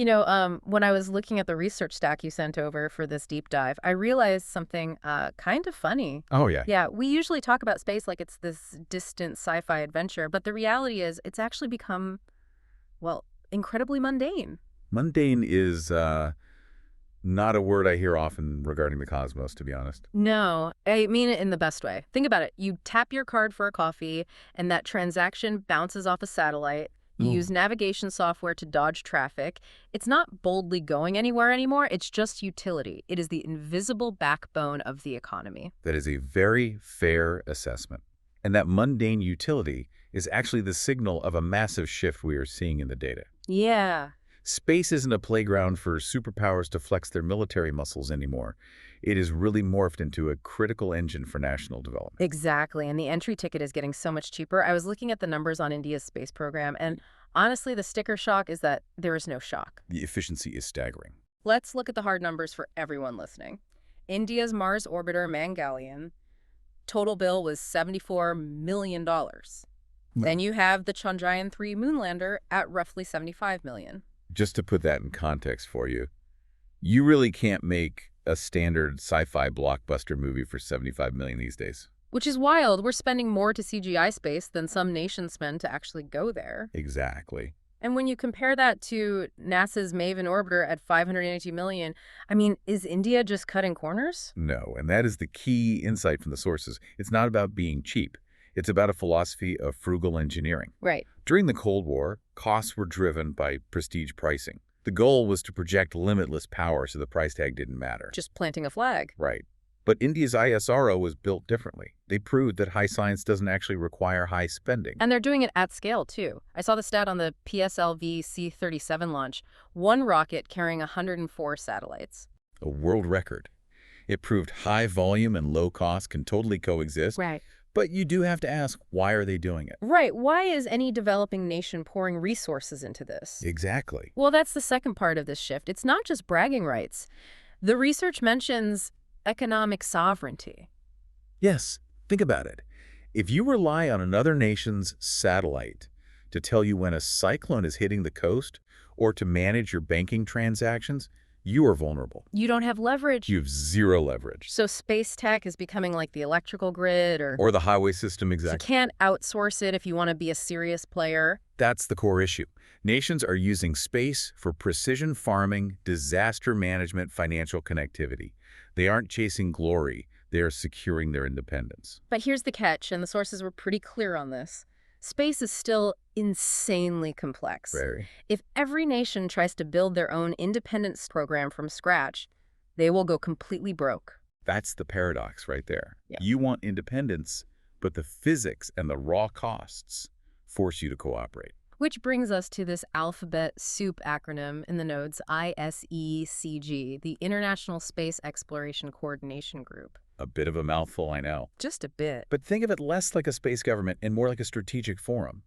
When I was looking at the research stack you sent over for this deep dive, I realized something kind of funny. Oh, yeah. Yeah, we usually talk about space like it's this distant sci-fi adventure, but the reality is it's actually become, well, incredibly mundane. Mundane is not a word I hear often regarding the cosmos, to be honest. No, I mean it in the best way. Think about it. You tap your card for a coffee, and that transaction bounces off a satellite. You Oh, use navigation software to dodge traffic. It's not boldly going anywhere anymore. It's just utility. It is the invisible backbone of the economy. that is a very fair assessment. And that mundane utility is actually the signal of a massive shift we are seeing in the data. Yeah, Space isn't a playground for superpowers to flex their military muscles anymore. It is really morphed into a critical engine for national development. exactly. And the entry ticket is getting so much cheaper. I was looking at the numbers on India's space program, and honestly, the sticker shock is that there is no shock. The efficiency is staggering. Let's look at the hard numbers for everyone listening. India's Mars orbiter Mangalyaan total bill was $74 million. Then you have the Chandrayaan-3 moonlander at roughly $75 million. Just to put that in context for you, you really can't make a standard sci-fi blockbuster movie for $75 million these days. Which is wild. We're spending more to CGI space than some nations spend to actually go there. Exactly. And when you compare that to NASA's Maven orbiter at $580 million, I mean, is India just cutting corners? No, and that is the key insight from the sources. It's not about being cheap. It's about a philosophy of frugal engineering. Right. During the Cold War, costs were driven by prestige pricing. The goal was to project limitless power so the price tag didn't matter. Just planting a flag. Right. But India's ISRO was built differently. They proved that high science doesn't actually require high spending. And they're doing it at scale, too. I saw the stat on the PSLV C-37 launch, one rocket carrying 104 satellites. A world record. It proved high volume and low cost can totally coexist. Right. But you do have to ask, why are they doing it? Right. Why is any developing nation pouring resources into this? Exactly. Well, that's the second part of this shift. It's not just bragging rights. The research mentions economic sovereignty. Yes, think about it. If you rely on another nation's satellite to tell you when a cyclone is hitting the coast or to manage your banking transactions, you are vulnerable. You don't have leverage. You have zero leverage. So space tech is becoming like the electrical grid Or the highway system, you exactly. can't outsource it if you want to be a serious player. That's the core issue. Nations are using space for precision farming, disaster management, financial connectivity. They aren't chasing glory. They are securing their independence. But here's the catch, and the sources were pretty clear on this. Space is still insanely complex. Very. If every nation tries to build their own independence program from scratch, they will go completely broke. That's the paradox right there. Yeah. You want independence, but the physics and the raw costs force you to cooperate. Which brings us to this alphabet soup acronym in the nodes, ISECG, the International Space Exploration Coordination Group. A bit of a mouthful, I know. Just a bit. But think of it less like a space government and more like a strategic forum.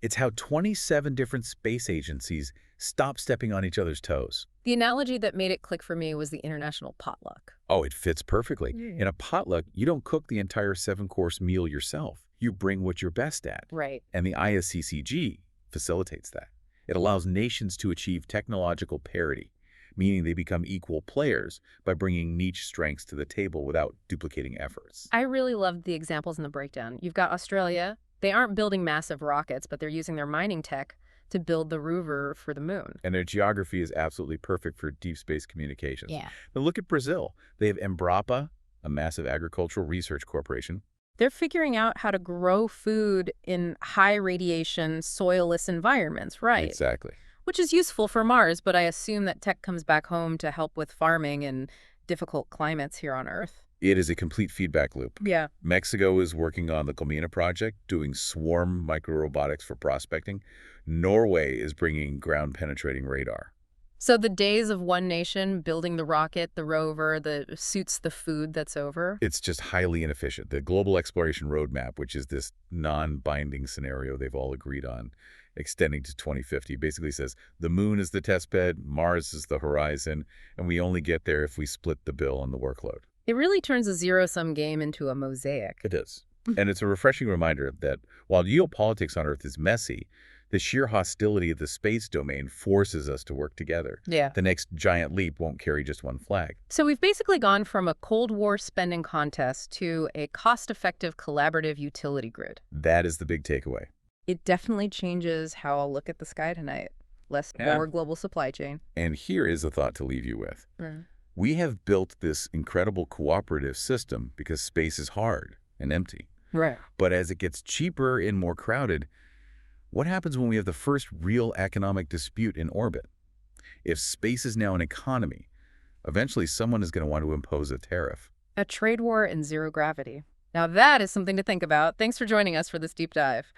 It's how 27 different space agencies stop stepping on each other's toes. The analogy that made it click for me was the international potluck. Oh, it fits perfectly. In a potluck, you don't cook the entire 7-course meal yourself. You bring what you're best at. Right. And the ISCCG facilitates that. It allows nations to achieve technological parity, meaning they become equal players by bringing niche strengths to the table without duplicating efforts. I really loved the examples in the breakdown. You've got Australia. They aren't building massive rockets, but they're using their mining tech to build the rover for the moon. And their geography is absolutely perfect for deep space communications. Yeah. Now look at Brazil. They have Embrapa, a massive agricultural research corporation. They're figuring out how to grow food in high radiation, soilless environments, right? Exactly. Which is useful for Mars, but I assume that tech comes back home to help with farming in difficult climates here on Earth. It is a complete feedback loop. Yeah. Mexico is working on the Colmena project, doing swarm microrobotics for prospecting. Norway is bringing ground-penetrating radar. So the days of one nation building the rocket, the rover, the suits, the food, that's over? It's just highly inefficient. The Global Exploration Roadmap, which is this non-binding scenario they've all agreed on, extending to 2050, basically says the moon is the test bed, Mars is the horizon, and we only get there if we split the bill on the workload. It really turns a zero-sum game into a mosaic. It is. And it's a refreshing reminder that while geopolitics on Earth is messy, The sheer hostility of the space domain forces us to work together. Yeah. The next giant leap won't carry just one flag. So we've basically gone from a Cold War spending contest to a cost-effective collaborative utility grid. That is the big takeaway. It definitely changes how I'll look at the sky tonight. Less Yeah. more global supply chain. And here is a thought to leave you with. Mm. We have built this incredible cooperative system because space is hard and empty. Right. But as it gets cheaper and more crowded, what happens when we have the first real economic dispute in orbit? If space is now an economy, eventually someone is going to want to impose a tariff. A trade war in zero gravity. Now that is something to think about. Thanks for joining us for this deep dive.